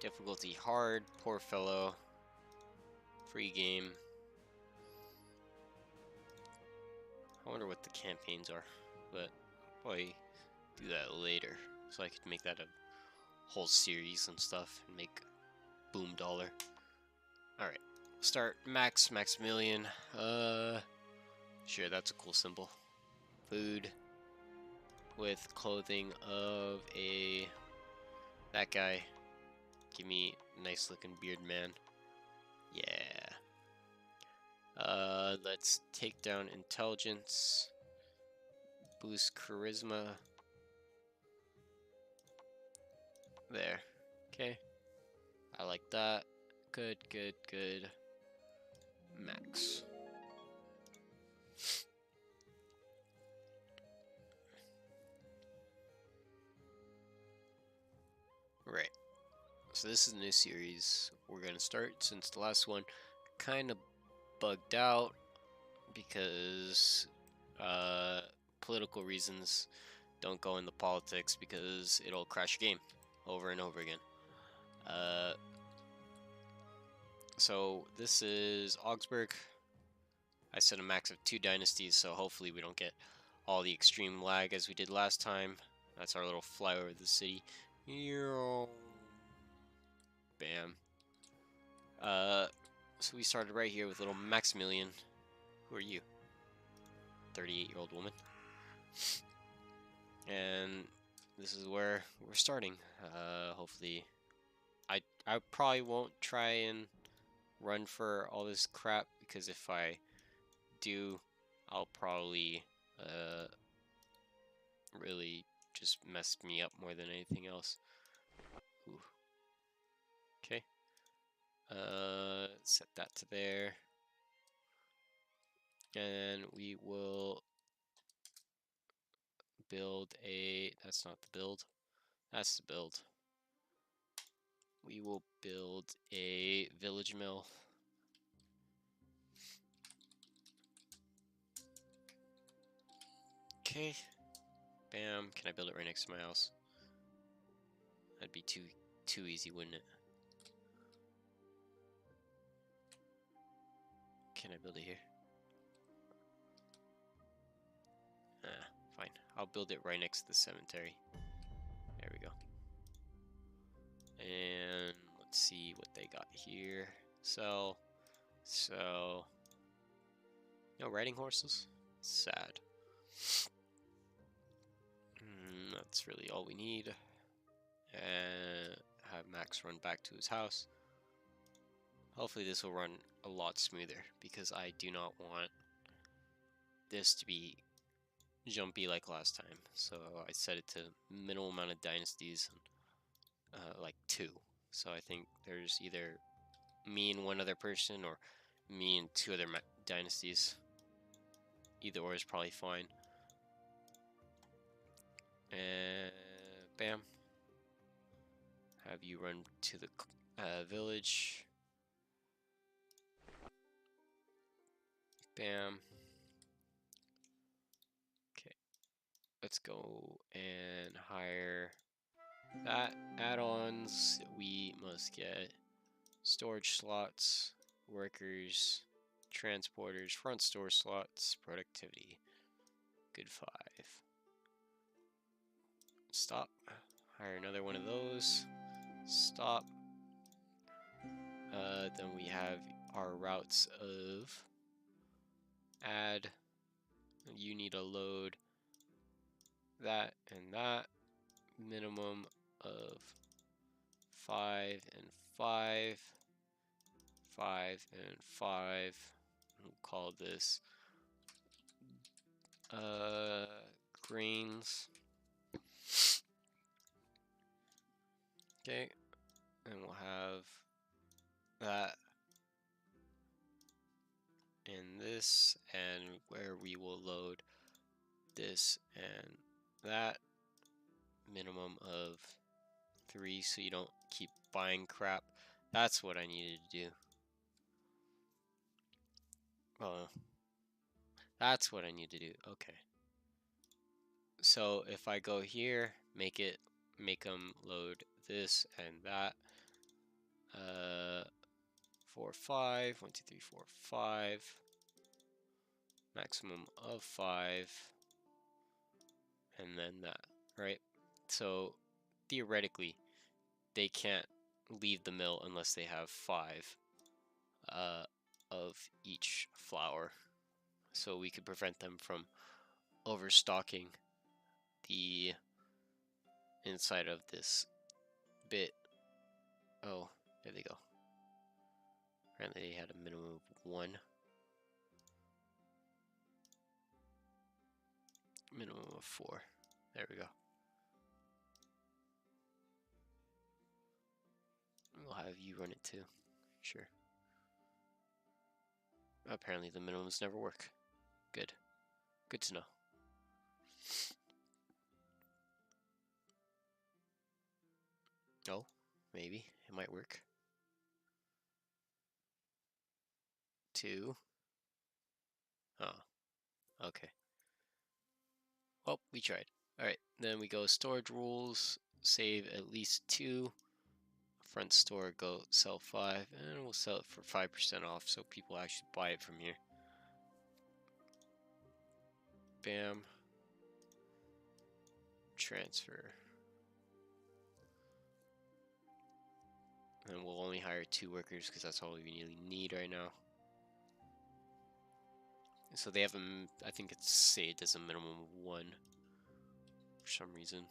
Difficulty hard. Poor fellow. Free game. I wonder what the campaigns are, but I'll probably do that later, so I could make that a whole series and stuff and make boom dollar. All right, start Maximilian. Sure, that's a cool symbol. Food with clothing of that guy. Give me a nice looking beard man. Yeah. Let's take down intelligence. Boost charisma. There. Okay. I like that. Good, good, good. Max. Right. So this is a new series we're gonna start since the last one kind of bugged out because political reasons. Don't go into politics because it'll crash your game over and over again. So this is Augsburg. I set a max of 2 dynasties, so hopefully we don't get all the extreme lag as we did last time. That's our little flyover of the city. Bam. So we started right here with little Maximilian. Who are you? 38-year-old woman. And this is where we're starting. Hopefully, I probably won't try and run for all this crap, because if I do, I'll probably really just mess me up more than anything else. Ooh. Okay. Set that to there. And we will build a, that's not the build, that's the build. We will build a village mill. Okay. Bam. Can I build it right next to my house? That'd be too easy, wouldn't it? Can I build it here? Fine. I'll build it right next to the cemetery. There we go. And let's see what they got here. So, no riding horses? Sad. That's really all we need. And have Max run back to his house. Hopefully this will run a lot smoother, because I do not want this to be jumpy like last time. So I set it to minimal amount of dynasties, like 2. So I think there's either me and one other person, or me and 2 other dynasties. Either or is probably fine. And bam. Have you run to the village. Bam. Okay. Let's go and hire that. Add-ons we must get: storage slots, workers, transporters, front store slots, productivity. Good 5. Stop. Hire another one of those. Stop. Then we have our routes of add. You need a load that and that. Minimum of 5 and 5. 5 and 5. We'll call this grains. Okay, and we'll have that in this, and where we will load this and that. Minimum of 3, so you don't keep buying crap. That's what I needed to do. Oh, that's what I need to do. Okay. So if I go here, make them load this and that. 4, 5. 1, 2, 3, 4, 5. Maximum of 5. And then that, right? So theoretically, they can't leave the mill unless they have 5 of each flower. So we could prevent them from overstocking the inside of this bit. Oh, there they go. Apparently they had a minimum of 1. Minimum of 4. There we go. We'll have you run it too. Sure. Apparently the minimums never work. Good. Good to know. Oh, maybe. It might work. 2. Oh, okay. Well, we tried. Alright, then we go storage rules. Save at least 2. Front store, go sell 5. And we'll sell it for 5% off so people actually buy it from here. Bam. Transfer. And we'll only hire 2 workers because that's all we really need right now. So they have I think it's saved as a minimum of 1 for some reason.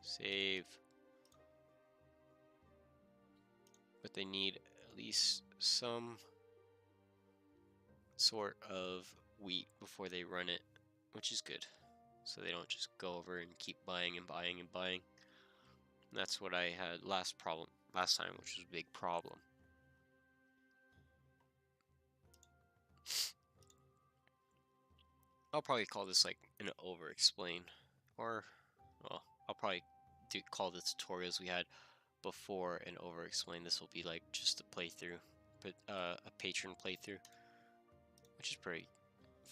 Save. But they need at least some sort of wheat before they run it, which is good. So they don't just go over and keep buying and buying and buying. And that's what I had last time, which was a big problem. I'll probably call this like an over-explain, or well, I'll probably call the tutorials we had before an over-explain. This will be like just a playthrough, but a patron playthrough, which is pretty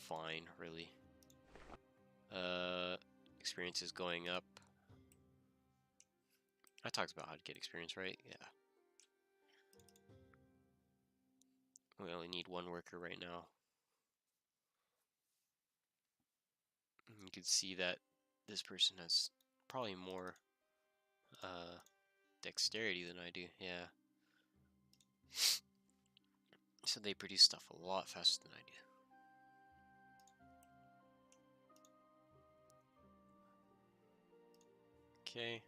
fine, really. Experience is going up. I talked about how to get experience, right? Yeah. We only need 1 worker right now. You can see that this person has probably more dexterity than I do. Yeah. So they produce stuff a lot faster than I do. Okay.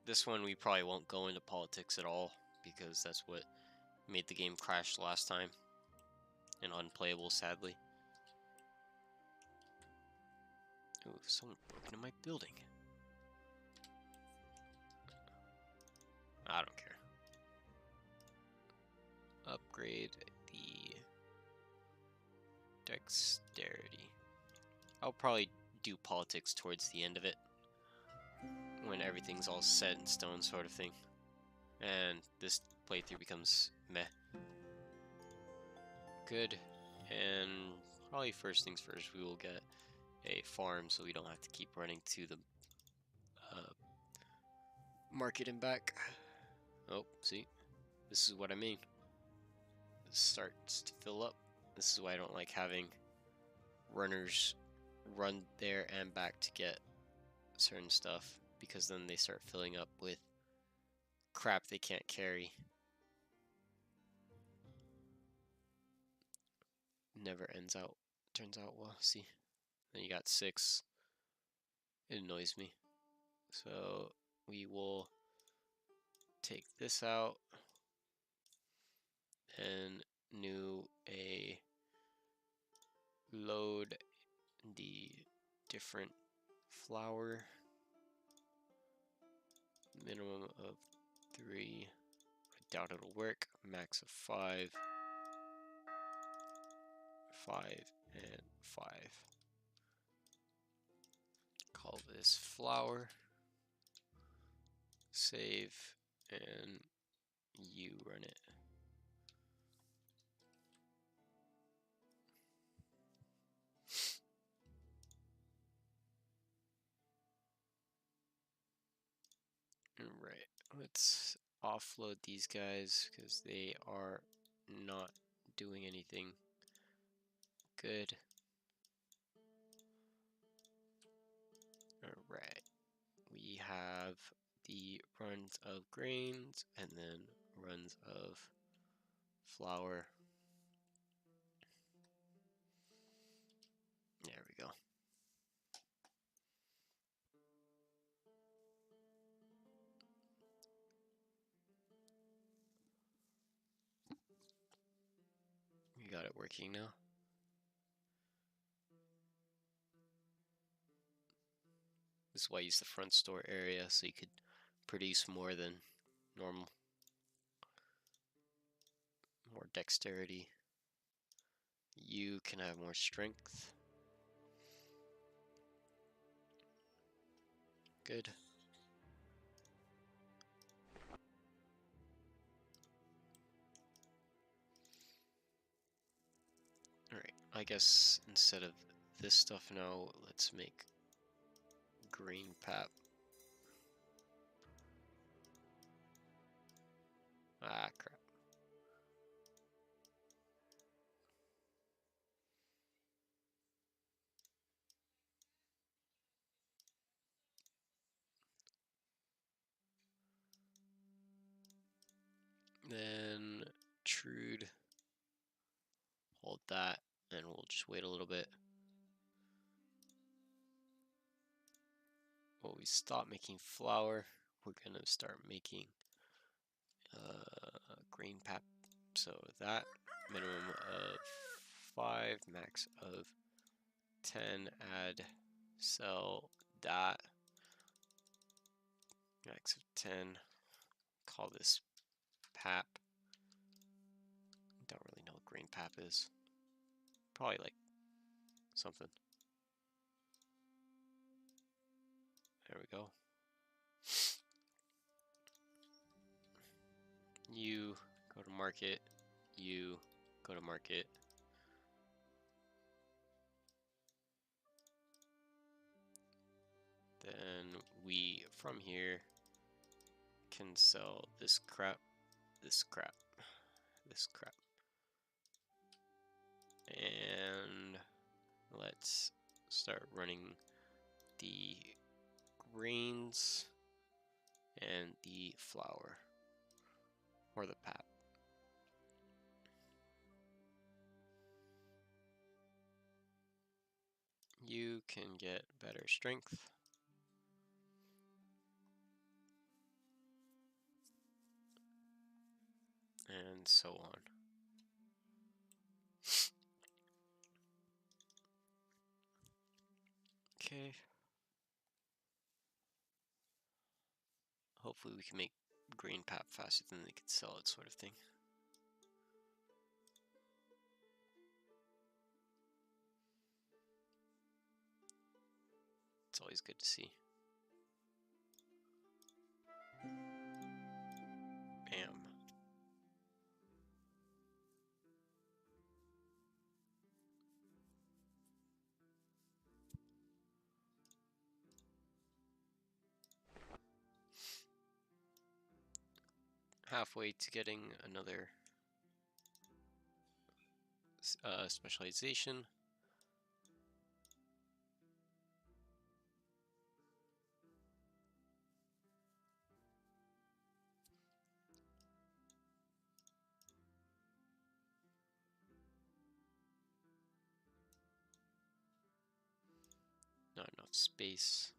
This one we probably won't go into politics at all because that's what made the game crash last time and unplayable, sadly. Ooh, someone broke into my building. I don't care. Upgrade the dexterity. I'll probably do politics towards the end of it when everything's all set in stone, sort of thing. And this playthrough becomes meh. Good. And probably first things first, we will get a farm so we don't have to keep running to the market and back. Oh, see? This is what I mean. It starts to fill up. This is why I don't like having runners run there and back to get certain stuff, because then they start filling up with crap they can't carry. Never turns out well. See? Then you got 6. It annoys me. So we will take this out and new a load the different flour, minimum of 3. I doubt it'll work. Max of 5, 5, and 5. Call this flour. Save, and you run it. Right, let's offload these guys because they are not doing anything good. Alright, we have the runs of grains and then runs of flour. There we go. We got it working now. This is why I use the front store area, so you could produce more than normal. More dexterity. You can have more strength. Good. Alright, I guess instead of this stuff now, let's make green pap. Ah, crap. Then Trude, hold that, and we'll just wait a little bit. Well, we stop making flour, we're gonna start making green pap. So that minimum of 5, max of 10, add, sell that, max of 10, call this pap. Don't really know what green pap is. Probably like something. There we go. You go to market. You go to market. Then we, from here, can sell this crap, this crap, this crap. And let's start running the grains and the flour, or the pap. You can get better strength. And so on. Okay. Hopefully we can make green pap faster than they can sell it, sort of thing. It's always good to see. Bam. Halfway to getting another specialization. Not enough space.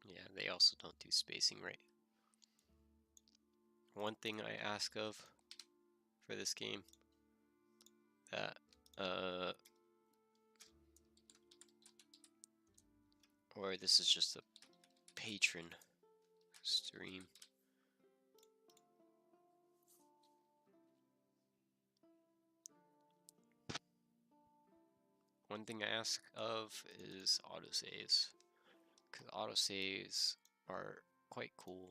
Yeah, they also don't do spacing right. One thing I ask of for this game that or this is just a Patron stream. One thing I ask of is autosaves, because autosaves are quite cool.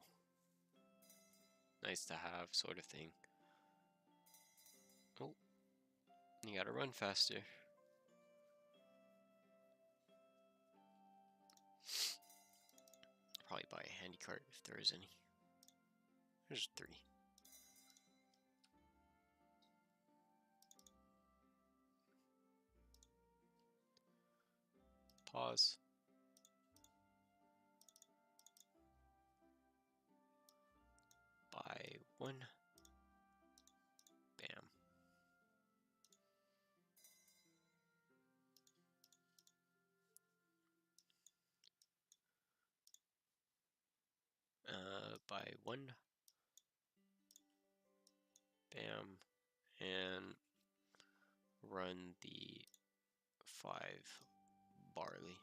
Nice to have, sort of thing. Oh, you gotta run faster. buy a handy cart if there is any. There's 3. Pause. Buy 1. Bam. Buy 1. Bam. And run the 5 barley.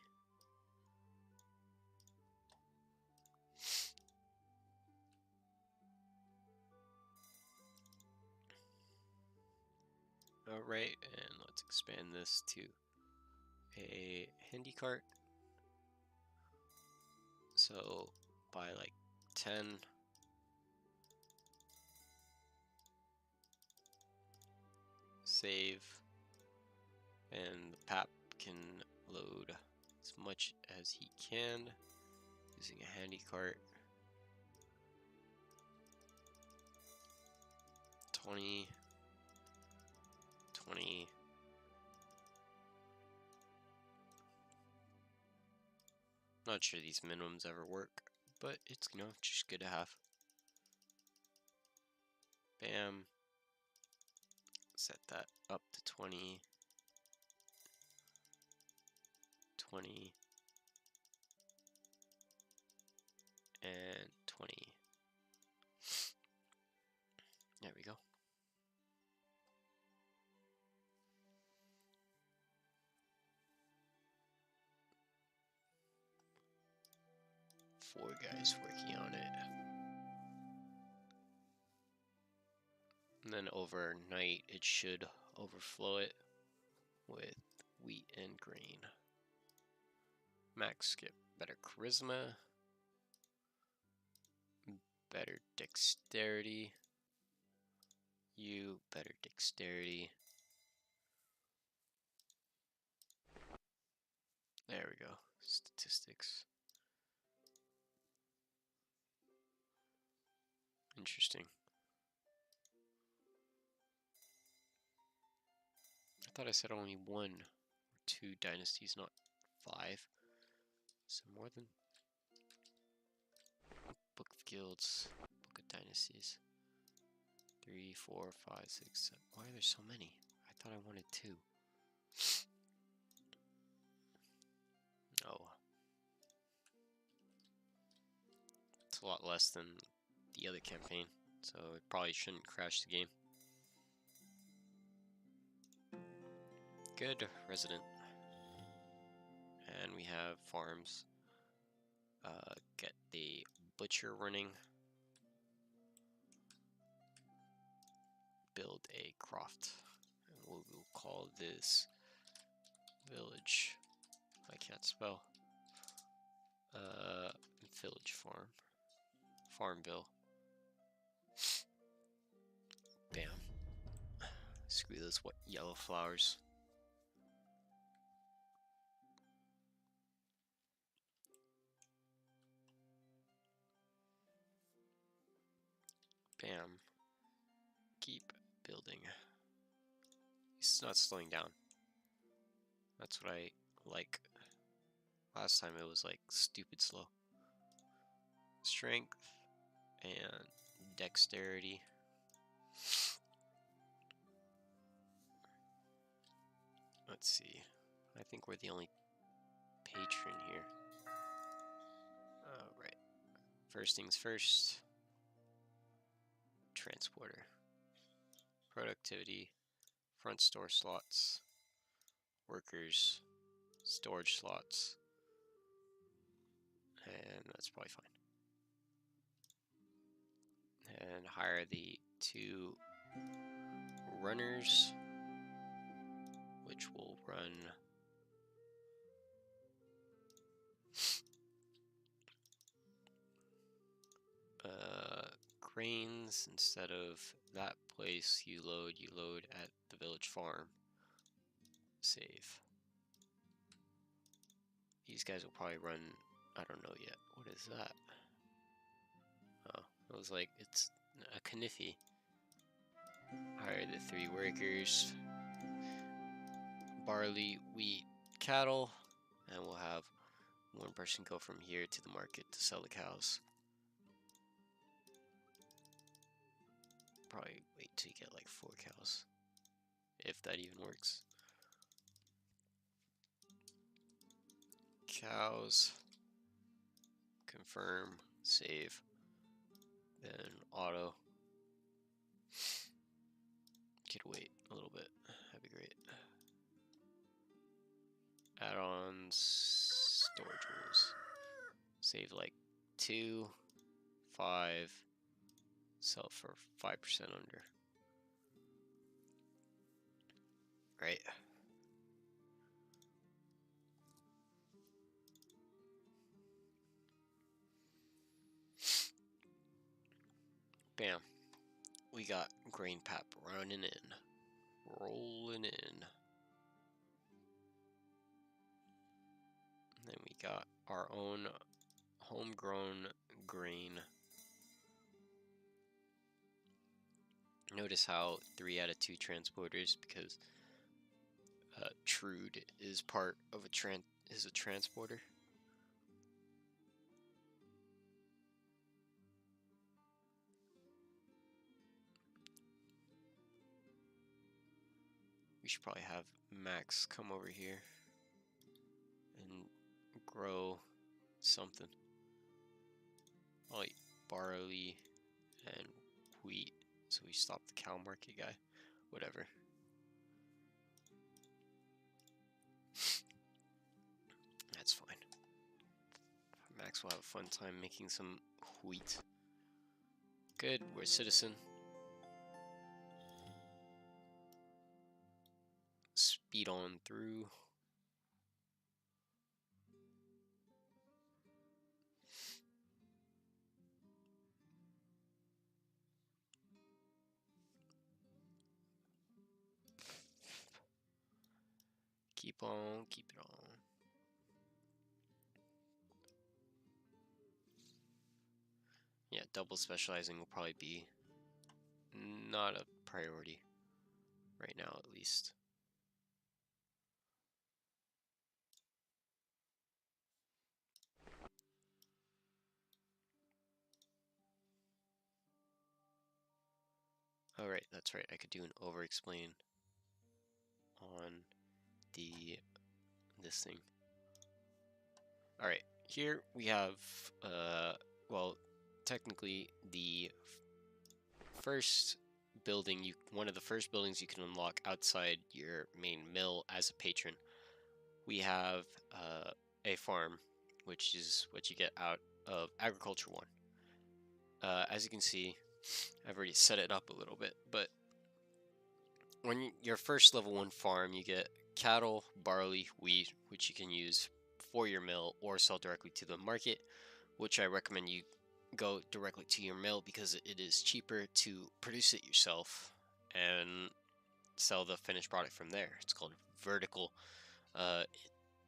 Alright, and let's expand this to a handy cart. So buy like 10. Save. And the pap can load as much as he can using a handy cart. 20. 20. Not sure these minimums ever work, but it's, you know, just good to have. Bam. Set that up to 20. 20. And 20. There we go. Four guys working on it. And then overnight it should overflow it with wheat and grain. Max get better charisma, better dexterity. You better dexterity. There we go. Statistics. Interesting. I thought I said only 1 or 2 dynasties, not 5. So more than Book of Guilds, Book of Dynasties. 3, 4, 5, 6, 7. Why are there so many? I thought I wanted 2. Oh. It's a lot less than the other campaign, so it probably shouldn't crash the game. Good resident. And we have farms. Get the butcher running. Build a croft. And we'll call this village. I can't spell. Village farm. Farmville. Bam. Screw those yellow flowers. Bam. Keep building. It's not slowing down. That's what I like. Last time it was like stupid slow. Strength and dexterity. Let's see. I think we're the only patron here. Alright. First things first. Transporter. Productivity. Front store slots. Workers. Storage slots. And that's probably fine. And hire the 2 runners, which will run grains instead of that place you load at the village farm. Save. These guys will probably run I don't know yet. What is that? Oh, it was like, it's a Kniffy. Hire the 3 workers. Barley, wheat, cattle. And we'll have one person go from here to the market to sell the cows. Probably wait till you get like 4 cows. If that even works. Cows. Confirm. Save. Then auto. Could wait a little bit. That'd be great. Add-ons. Storage rules. Save like 2, 5. Sell for 5% under. Right. Bam. We got grain pap running in. Rolling in. And then we got our own homegrown grain. Notice how 3 out of 2 transporters, because Trude is part of a transporter. We should probably have Max come over here and grow something. Like barley and wheat, so we stop the cow market guy. Whatever. That's fine. Max will have a fun time making some wheat. Good, we're a citizen. Speed on through. Keep on, keep it on. Yeah, double specializing will probably be not a priority right now, at least. Oh right, that's right. I could do an over explain on this thing. All right, here we have well, technically the first building one of the first buildings you can unlock outside your main mill as a patron. We have a farm, which is what you get out of Agriculture 1. As you can see, I've already set it up a little bit, but when your first level 1 farm, you get cattle, barley, wheat, which you can use for your mill or sell directly to the market, which I recommend you go directly to your mill because it is cheaper to produce it yourself and sell the finished product from there. It's called vertical,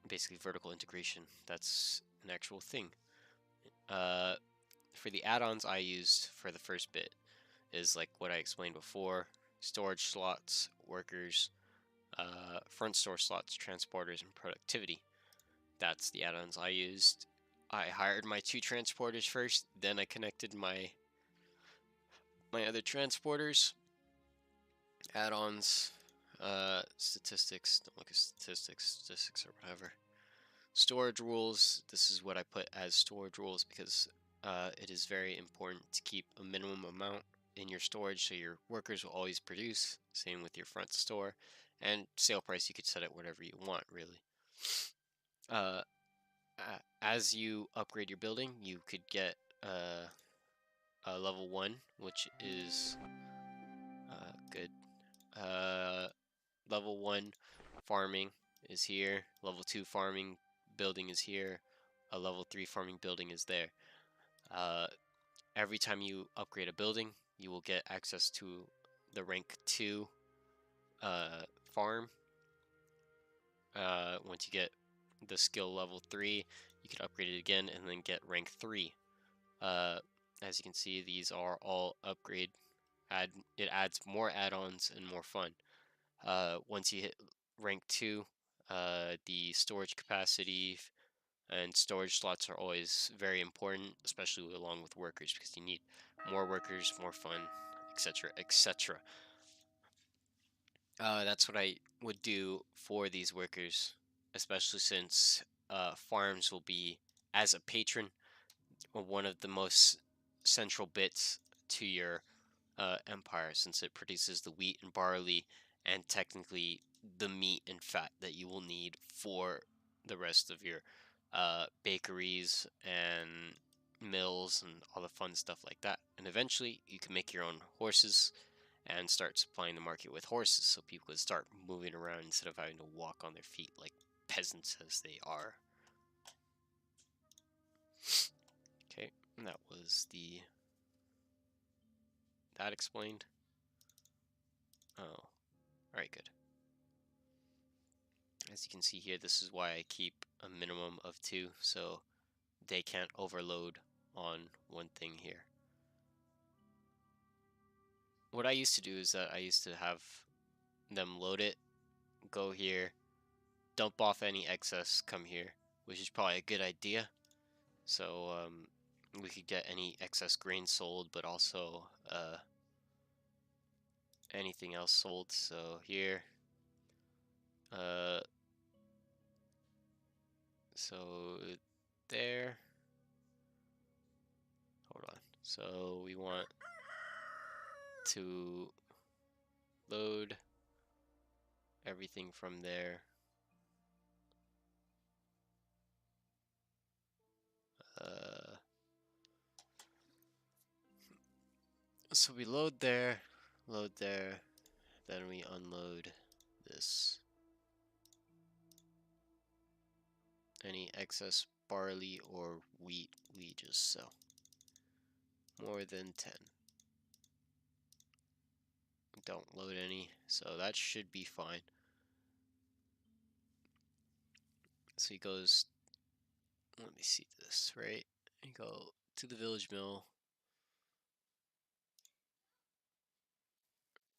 basically vertical integration. That's an actual thing. For the add-ons I used for the first bit is like what I explained before: storage slots, workers, front store slots, transporters, and productivity. That's the add-ons I used. I hired my 2 transporters first, then I connected my other transporters. Add-ons, statistics, don't look at statistics or whatever. Storage rules, this is what I put as storage rules because it is very important to keep a minimum amount in your storage so your workers will always produce. Same with your front store. And sale price, you could set it whatever you want, really. As you upgrade your building, you could get a level 1, which is good. Level 1 farming is here. Level 2 farming building is here. A level 3 farming building is there. Every time you upgrade a building, you will get access to the rank 2 farm. Once you get the skill level 3, you can upgrade it again and then get rank 3. As you can see, these are all upgrade. It adds more add-ons and more fun. Once you hit rank 2, the storage capacity and storage slots are always very important, especially along with workers, because you need more workers, more fun, etc., etc. That's what I would do for these workers, especially since farms will be, as a patron, one of the most central bits to your empire, since it produces the wheat and barley and technically the meat and fat that you will need for the rest of your bakeries and mills and all the fun stuff like that. And eventually you can make your own horses and start supplying the market with horses so people can start moving around instead of having to walk on their feet like peasants as they are. Okay, and that was that explained. Oh, alright, good. As you can see here, this is why I keep a minimum of 2, so they can't overload on one thing here. What I used to do is that I used to have them load it, go here, dump off any excess, come here, which is probably a good idea. So we could get any excess grain sold, but also anything else sold. So here, so there, hold on. So we want to load everything from there. So we load there, then we unload this. Any excess barley or wheat we just sell. More than 10. Don't load any, so that should be fine. So he goes, let me see this, right? You go to the village mill.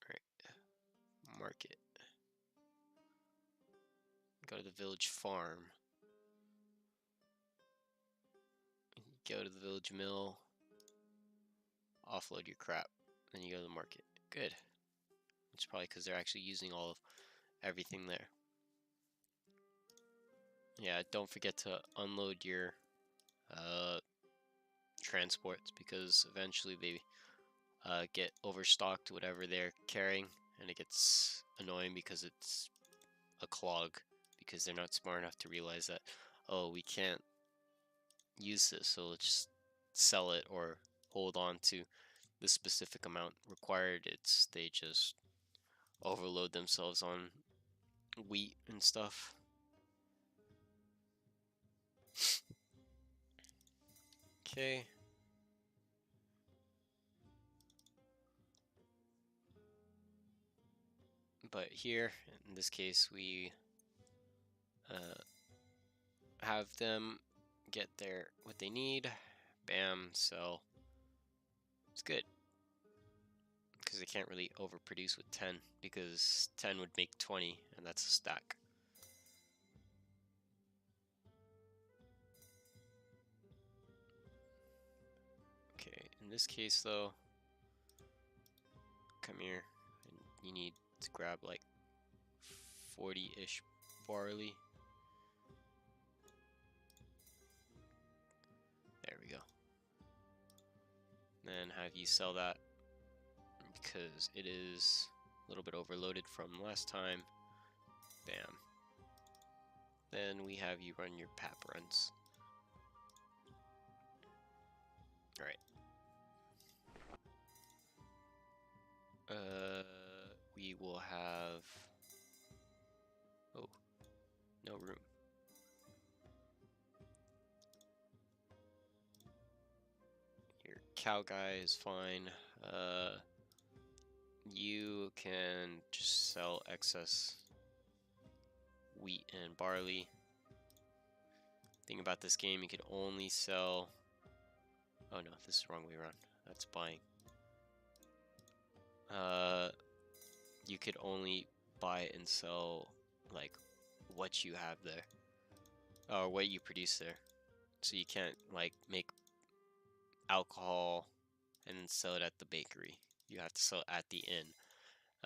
Right. Market. Go to the village farm. Go to the village mill. Offload your crap. Then you go to the market. Good. It's probably because they're actually using all of everything there. Yeah, don't forget to unload your transports, because eventually they get overstocked, whatever they're carrying, and it gets annoying because it's a clog, because they're not smart enough to realize that, oh, we can't use this, so let's just sell it or hold on to the specific amount required. They just overload themselves on wheat and stuff. Okay. But here, in this case, we have them get what they need. Bam, sell. It's good. Because they can't really overproduce with 10, because 10 would make 20, and that's a stack. Okay, in this case though, come here, and you need to grab like 40-ish barley. There we go. Then have you sell that, because it is a little bit overloaded from last time. Bam. Then we have you run your pap runs. Alright. We will have... Oh, no room. Your cow guy is fine. You can just sell excess wheat and barley. Thing about this game, you can only sell... Oh no, this is the wrong way around. That's buying. You could only buy and sell like what you have there, or what you produce there. So you can't like make alcohol and then sell it at the bakery. You have to sell it at the inn,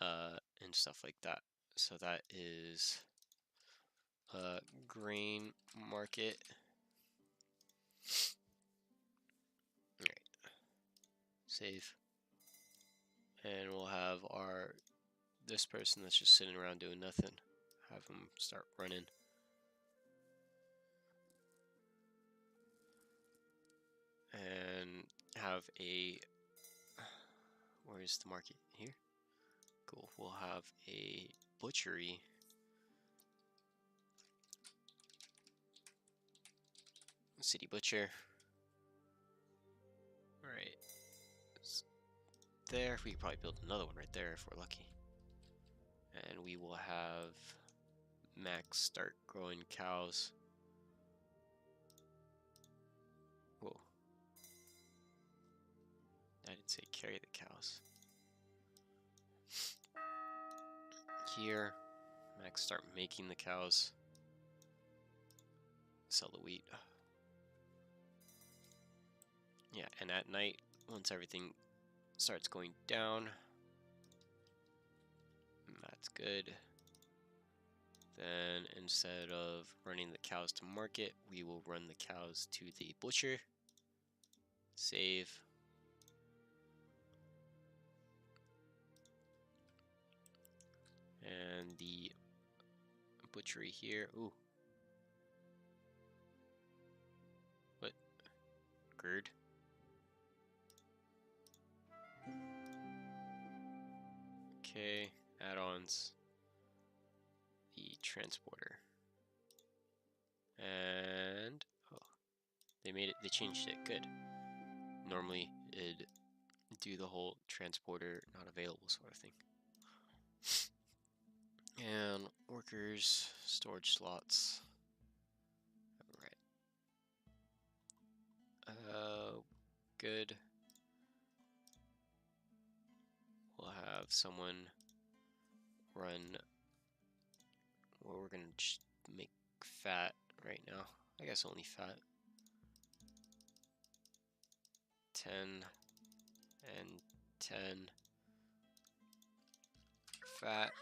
and stuff like that. So that is grain market. Alright. Save. And we'll have this person that's just sitting around doing nothing. Have him start running. And have where's the market? Here? Cool. We'll have a butchery. City butcher. Alright. There. We could probably build another one right there if we're lucky. And we will have Max start growing cows. Whoa. I didn't say carry the cows. Here, Max start making the cows. Sell the wheat. Yeah, and at night, once everything starts going down, that's good. Then instead of running the cows to market, we will run the cows to the butcher. Save. And the butchery here. Ooh. What? Gird. Okay, add-ons. The transporter. And oh, they changed it. Good. Normally it'd do the whole transporter not available sort of thing. And workers, storage slots. Alright. Good. We'll have someone run. Well, we're gonna just make fat right now. I guess only fat. 10 and 10. Fat.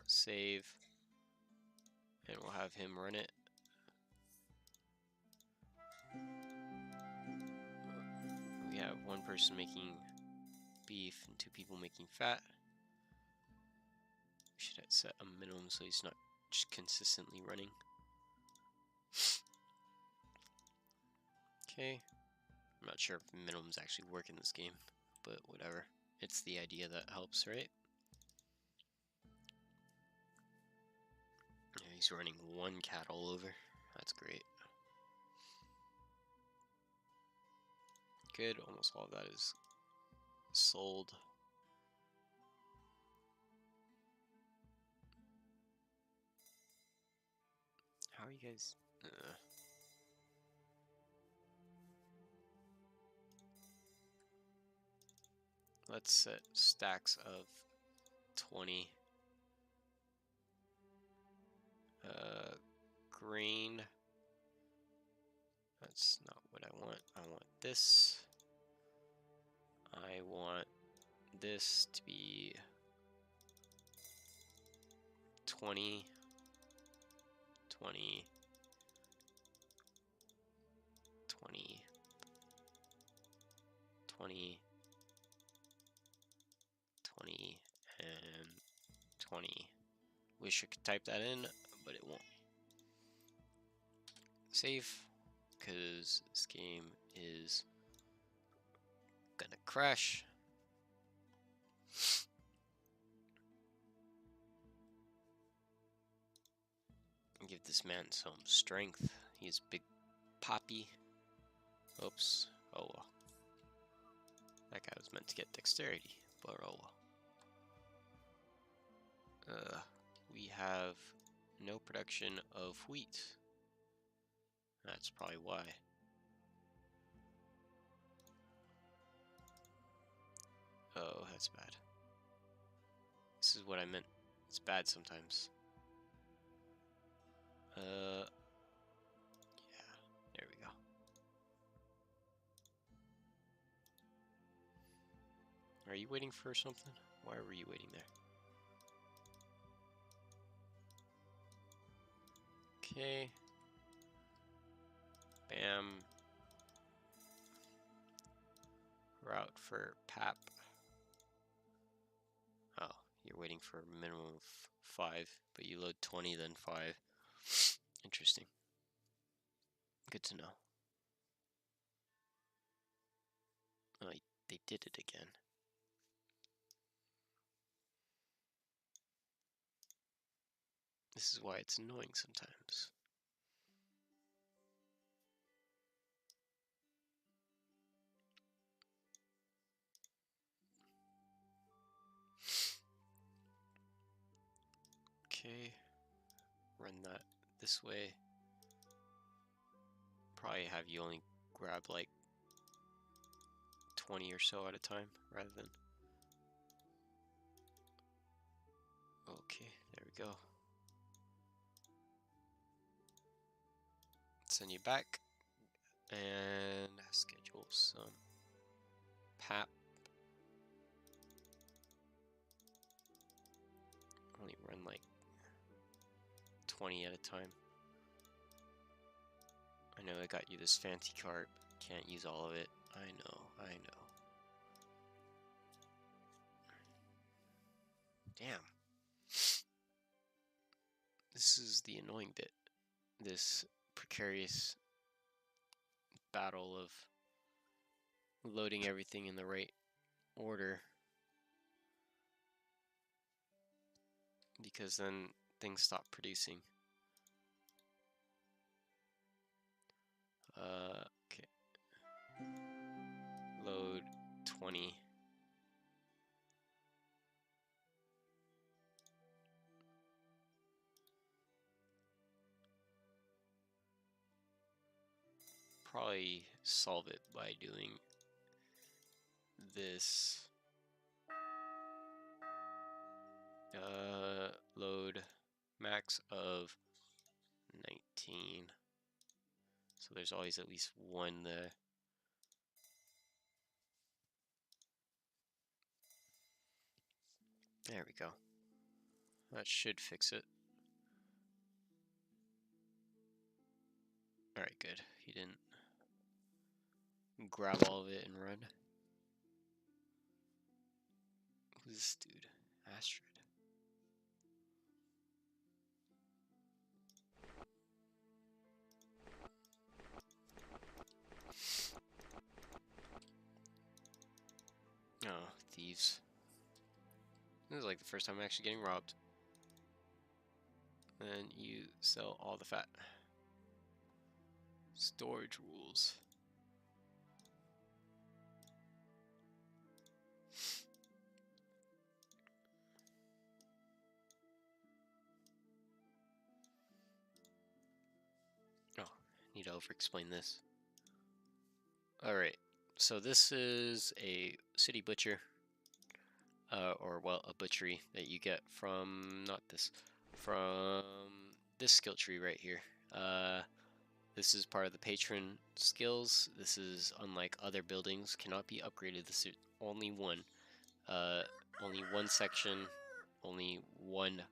Save. And we'll have him run it. We have one person making beef and 2 people making fat. We should have set a minimum so he's not just consistently running. Okay. I'm not sure if minimums actually work in this game, but whatever. It's the idea that helps, right? Yeah, he's running 1 cat all over. That's great. Good, almost all of that is sold. How are you guys? Let's set stacks of 20. Grain. That's not what I want. I want this. I want this to be 20, 20, 20, 20, 20, and 20. Wish I could type that in, but it won't. Save, because this game is gonna crash. Give this man some strength. He's big poppy. Oops. Oh well. That guy was meant to get dexterity, but oh well. We have no production of wheat. That's probably why. Oh, that's bad. This is what I meant. It's bad sometimes. Yeah, there we go. Are you waiting for something? Why were you waiting there? Okay. Bam. Route for PAP. Oh, you're waiting for a minimum of 5, but you load 20, then 5. Interesting. Good to know. Oh, they did it again. This is why it's annoying sometimes. Okay, run that this way. Probably have you only grab like 20 or so at a time rather than. Okay, there we go. Send you back and schedule some PAP. Only run like 20 at a time. I know I got you this fancy cart. Can't use all of it. I know. Damn. This is the annoying bit. This precarious battle of loading everything in the right order. Because then things stop producing. Okay. Load 20. Probably solve it by doing this. Load max of 19. So there's always at least one there. There we go. That should fix it. Alright, good. He didn't grab all of it and run. Who's this dude? Astrid. Oh, thieves. This is like the first time I'm actually getting robbed. Then you sell all the fat. Storage rules. Oh, need to over-explain this. Alright, so this is a city butcher. Or, well, a butchery that you get from, not this, from this skill tree right here. This is part of the Patron skills. This is, unlike other buildings, cannot be upgraded. This is only one. Only one section, only one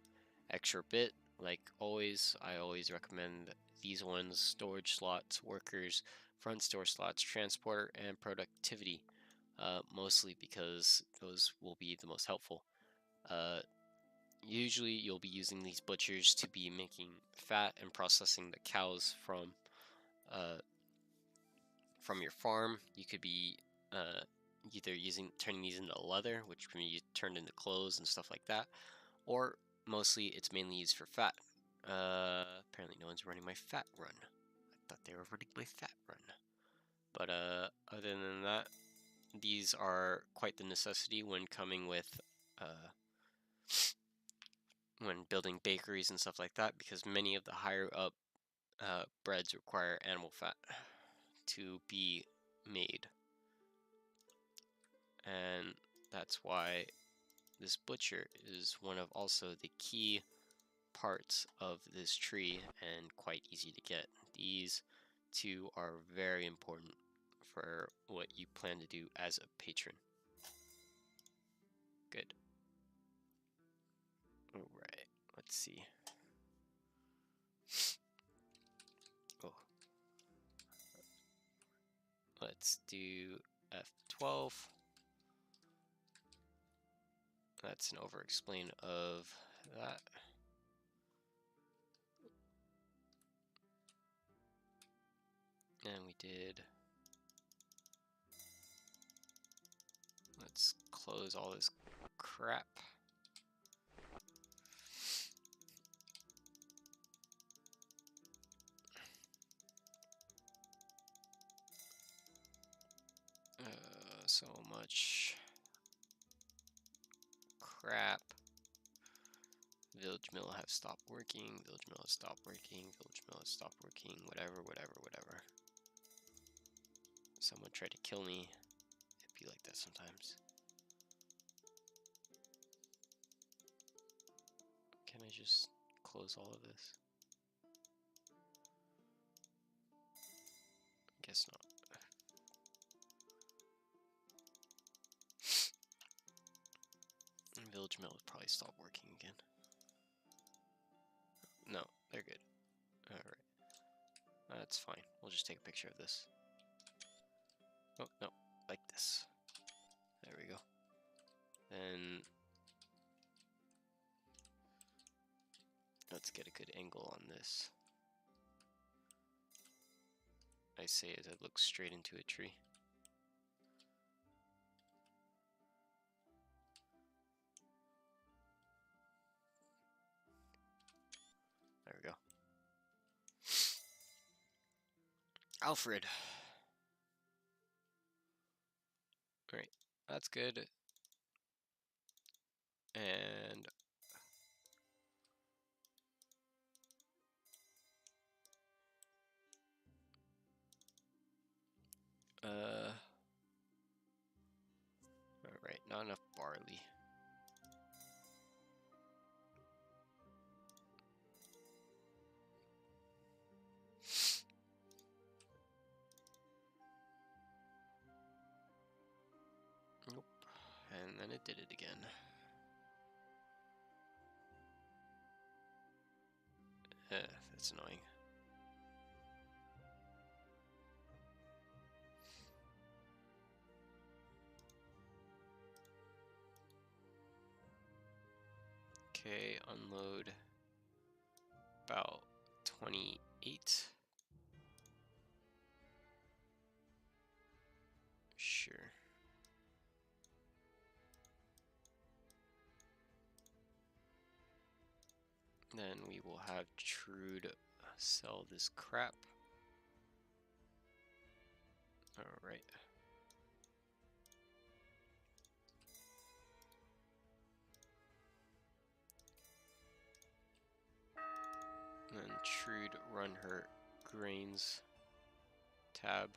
extra bit. Like always, I always recommend these ones: storage slots, workers, front store slots, transporter, and productivity. Mostly because those will be the most helpful. Usually you'll be using these butchers to be making fat and processing the cows from your farm. You could be either turning these into leather, which can be turned into clothes and stuff like that, or mostly it's mainly used for fat. Apparently no one's running my fat run. I thought they were running my fat run. But other than that, these are quite the necessity when coming with when building bakeries and stuff like that, because many of the higher up breads require animal fat to be made, and that's why this butcher is one of also the key parts of this tree and quite easy to get. These two are very important for what you plan to do as a patron. Good. All right, let's see. Oh, let's do F12. That's an over-explain of that. And we did. Let's close all this crap. So much crap. Village mill have stopped working. Village mill has stopped working. Village mill has stopped working. Whatever, whatever, whatever. Someone tried to kill me. It'd be like that sometimes. Can I just close all of this? Guess not. Village mill would probably stop working again. No, they're good. Alright. That's fine. We'll just take a picture of this. Oh, no. Like this. There we go. Then let's get a good angle on this. I say as I look straight into a tree. There we go. Alfred. Alright, that's good. And alright, not enough barley. Nope. And then it did it again. That's annoying. Okay, unload about 28. Sure. Then we will have Trude sell this crap. Alright. Then Trude run her grains tab.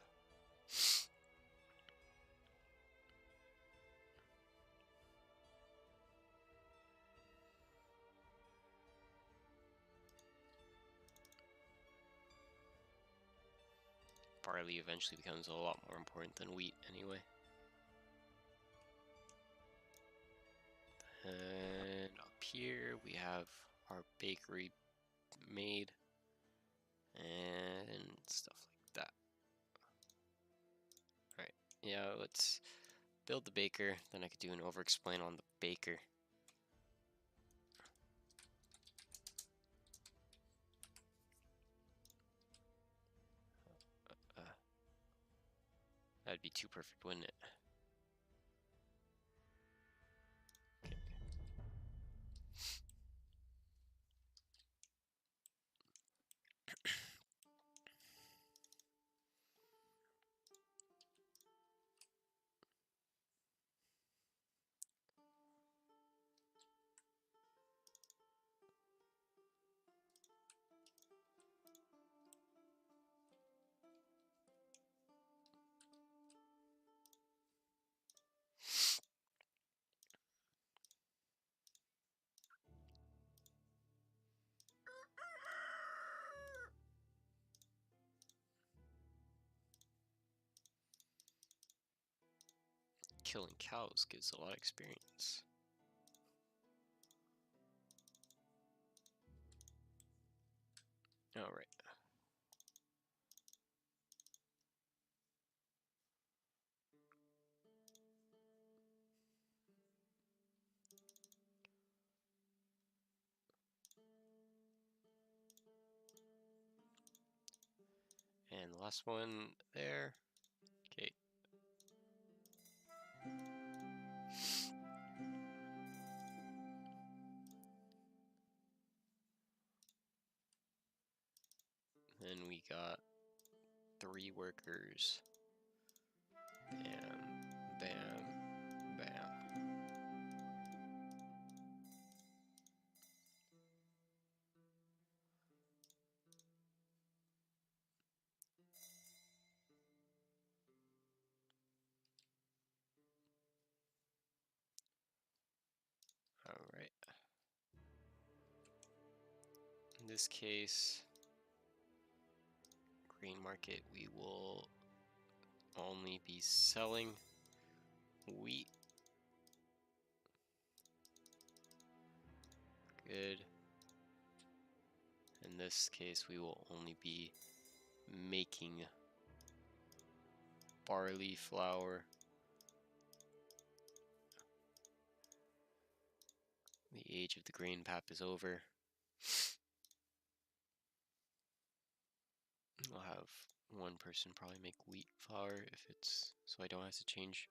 Barley eventually becomes a lot more important than wheat anyway. And up here we have our bakery made and stuff like that. Alright, yeah, let's build the baker, then I could do an over-explain on the baker. That'd be too perfect, wouldn't it? Okay. killing cows gives a lot of experience. All right. And the last one there. Okay. Then we got 3 workers. Bam, bam, bam. All right. In this case, green market, we will only be selling wheat. Good. In this case, we will only be making barley flour. The age of the grain pap is over. I'll have one person probably make wheat flour if it's so I don't have to change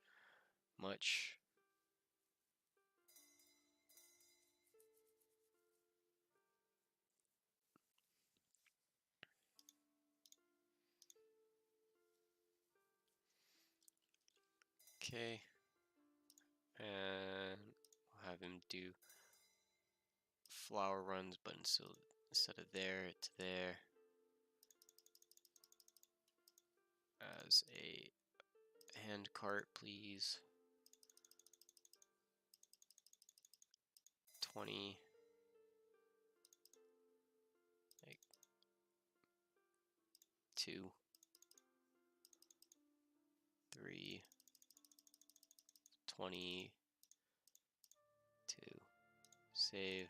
much. Okay, and we'll have him do flour runs, but instead of there, it's there as a hand cart, please. 20. Like 2, 3, 22. Save.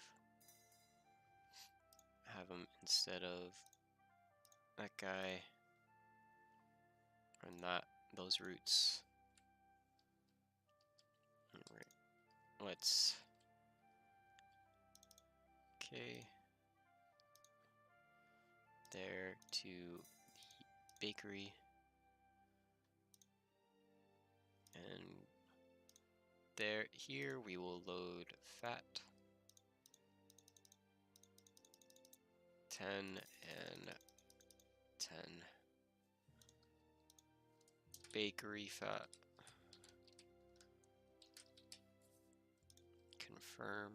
Have him instead of that guy run those routes. Alright. Let's okay. There to the bakery. And here we will load fat. 10 and 10. Bakery fat. Confirm.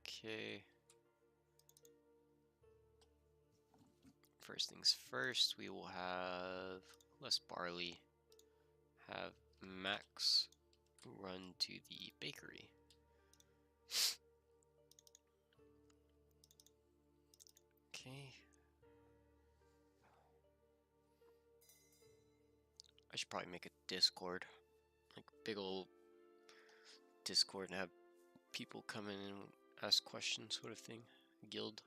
Okay. First things first, we will have less barley. Have Max run to the bakery. Okay. I should probably make a Discord, like big old Discord, and have people come in and ask questions, sort of thing. Guild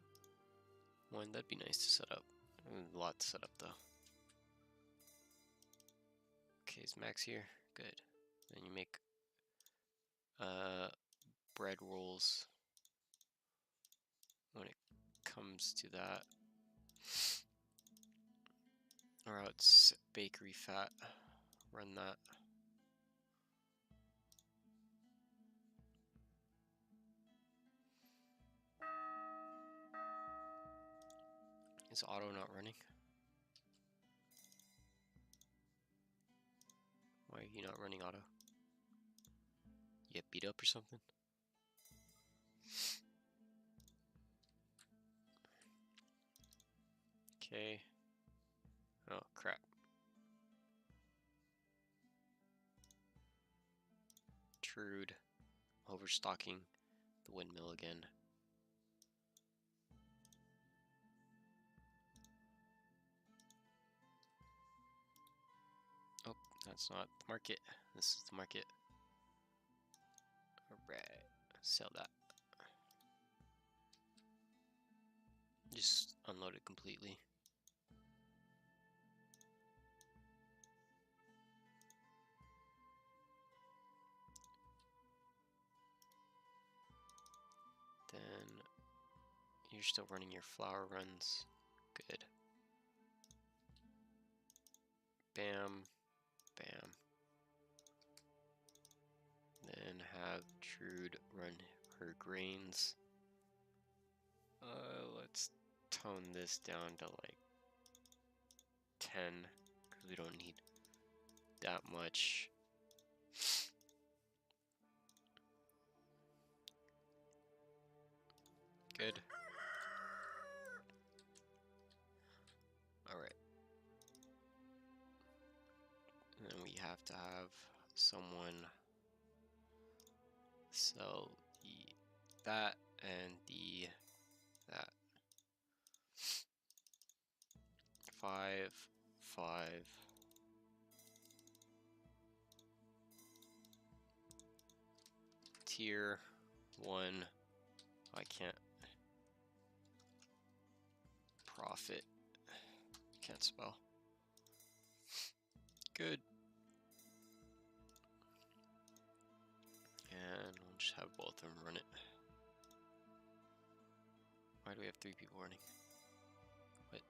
one, that'd be nice to set up. A lot to set up though. Okay, is Max here? Good. Then you make bread rolls when it comes to that. Or it's bakery fat. Run that. Is auto not running? Why are you not running auto? You get beat up or something? Okay. Oh crap. Trude. Overstocking the windmill again. That's not the market. This is the market. Alright, sell that. Just unload it completely. Then you're still running your flower runs. Good. Bam, bam. Then have Trude run her grains. Let's tone this down to like 10 because we don't need that much. Good. Alright. And then we have to have someone sell that and that. 5, 5. Tier 1. I can't. Profit. Can't spell. Good. And we'll just have both of them run it. Why do we have 3 people running? What?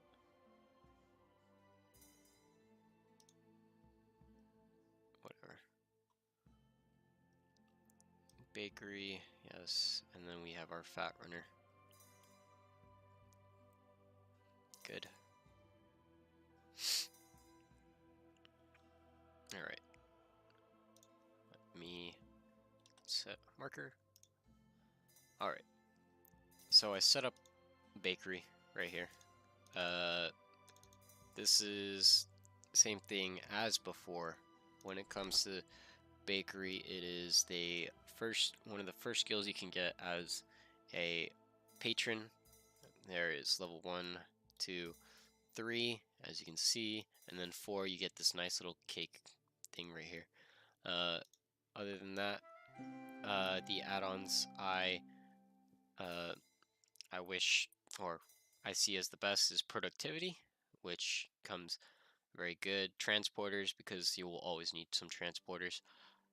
Whatever. Bakery, yes. And then we have our fat runner. Good. Alright. Let me set marker. Alright. So I set up bakery right here. This is the same thing as before. When it comes to bakery, it is one of the first skills you can get as a patron. There is level 1, 2, 3, as you can see, and then 4 you get this nice little cake thing right here. Other than that, the add-ons I wish, or I see as the best, is productivity, which comes very good. Transporters, because you will always need some transporters.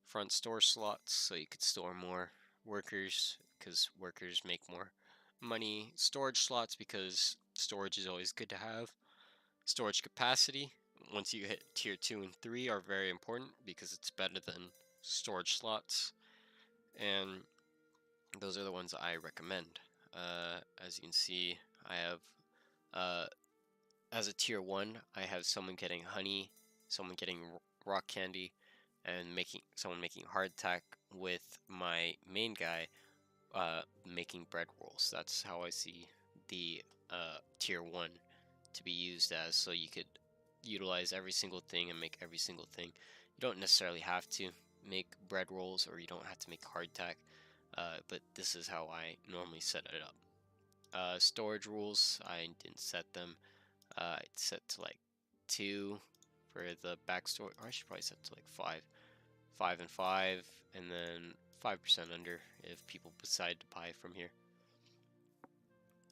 Front store slots, so you could store more workers, because workers make more money. Storage slots, because storage is always good to have. Storage capacity, once you hit tier 2 and 3, are very important because it's better than storage slots, and those are the ones I recommend. As you can see, I have as a tier 1, I have someone getting honey, someone getting rock candy, and someone making hardtack, with my main guy making bread rolls. That's how I see the tier 1 to be used as, so you could utilize every single thing and make every single thing. You don't necessarily have to make bread rolls, or you don't have to make hardtack, but this is how I normally set it up. Storage rules, I didn't set them. It's set to like 2 for the backstory, or I should probably set to like 5 and 5, and then 5% under if people decide to buy from here.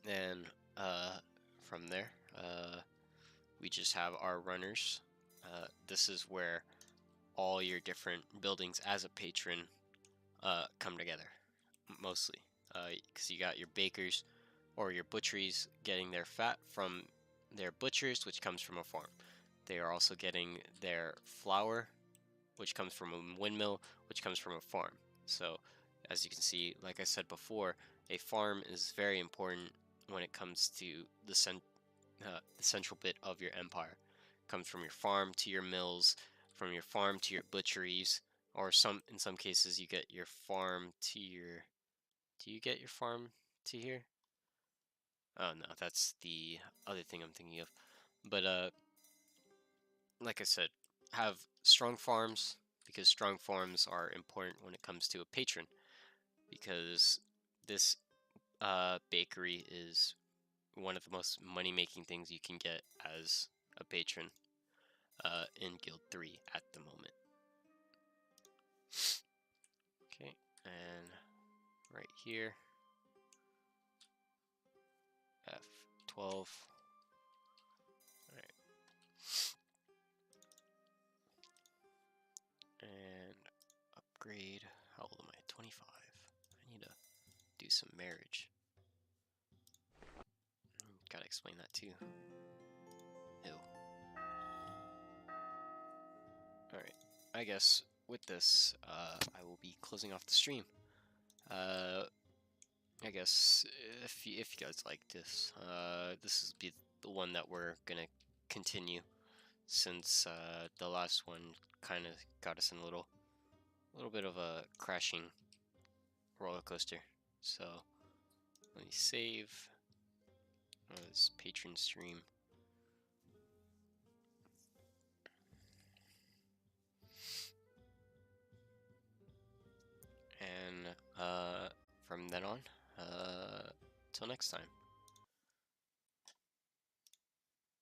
And from there, we just have our runners. This is where all your different buildings as a patron come together, mostly, because you got your bakers or your butcheries getting their fat from their butchers, which comes from a farm. They are also getting their flour, which comes from a windmill, which comes from a farm. So, as you can see, like I said before, a farm is very important when it comes to the central bit of your empire. It comes from your farm to your mills, from your farm to your butcheries, or in some cases you get your farm to your. Do you get your farm to here? Oh no, that's the other thing I'm thinking of. But like I said, have strong farms, because strong farms are important when it comes to a patron, because this bakery is one of the most money-making things you can get as a patron in Guild 3 at the moment. and right here, F12. Alright. And upgrade. How old am I? 25. I need to do some marriage. Gotta explain that too. Ew. Alright. I guess with this, I will be closing off the stream. I guess if you guys like this, this is be the one that we're gonna continue, since the last one kind of got us in a little bit of a crashing roller coaster. So let me save this Patron stream. And from then on, till next time.